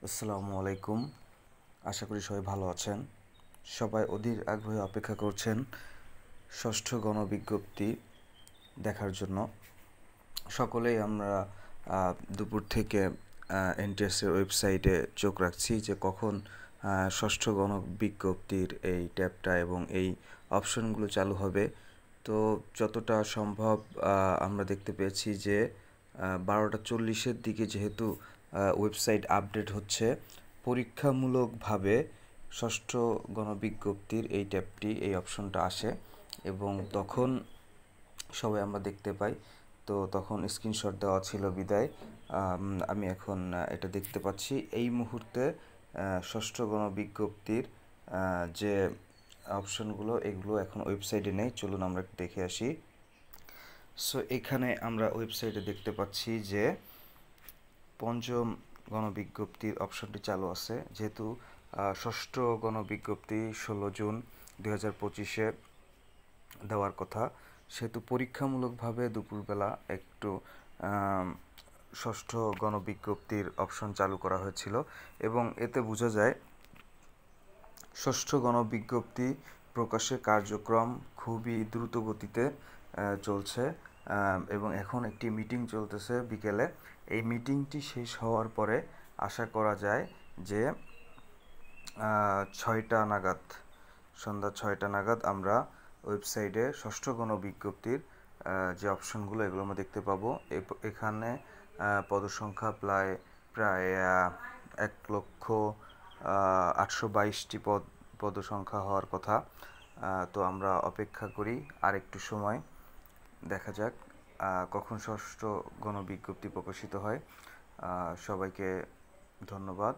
আসসালামু আলাইকুম। আশা করি সবাই ভালো আছেন। সবাই অধীর আগ্রহে অপেক্ষা করছেন ষষ্ঠ গণবিজ্ঞপ্তি দেখার জন্য। সকলেই আমরা দুপুর থেকে এনটিএসের ওয়েবসাইটে চোখ রাখছি যে কখন ষষ্ঠ গণবিজ্ঞপ্তির এই ট্যাবটা এবং এই অপশনগুলো চালু হবে। তো যতটা সম্ভব আমরা দেখতে পেয়েছি যে 12টা 40-এর দিকে যেহেতু ওয়েবসাইট আপডেট হচ্ছে, পরীক্ষামূলকভাবে ষষ্ঠ গণবিজ্ঞপ্তির এই ট্যাবটি এই অপশনটা আসে এবং তখন সবাই আমরা দেখতে পাই। তো তখন স্ক্রিনশট দেওয়া ছিল বিদায় আমি এখন এটা দেখতে পাচ্ছি এই মুহূর্তে ষষ্ঠ গণবিজ্ঞপ্তির যে অপশনগুলো এগুলো এখন ওয়েবসাইটে নেই। চলুন আমরা একটু দেখে আসি। সো এখানে আমরা ওয়েবসাইটে দেখতে পাচ্ছি যে পঞ্চম গণবিজ্ঞপ্তির অপশনটি চালু আছে। যেহেতু ষষ্ঠ গণবিজ্ঞপ্তি 16 জুন 2025-এ দেওয়ার কথা, সেহেতু পরীক্ষামূলকভাবে দুপুরবেলা একটু ষষ্ঠ গণবিজ্ঞপ্তির অপশন চালু করা হয়েছিল এবং এতে বোঝা যায় ষষ্ঠ গণবিজ্ঞপ্তি প্রকাশের কার্যক্রম খুবই দ্রুত গতিতে চলছে এবং এখন একটি মিটিং চলতেছে বিকেলে। এই মিটিংটি শেষ হওয়ার পরে আশা করা যায় যে 6টা নাগাদ, সন্ধ্যা 6টা নাগাদ আমরা ওয়েবসাইটে ষষ্ঠ গণবিজ্ঞপ্তির যে অপশনগুলো এগুলো আমরা দেখতে পাবো। এখানে পদসংখ্যা প্রায় 1,822,টি পদসংখ্যা হওয়ার কথা। তো আমরা অপেক্ষা করি আর একটু সময়, দেখা যাক কখন ষষ্ঠ গণবিজ্ঞপ্তি প্রকাশিত হয়। সবাইকে ধন্যবাদ।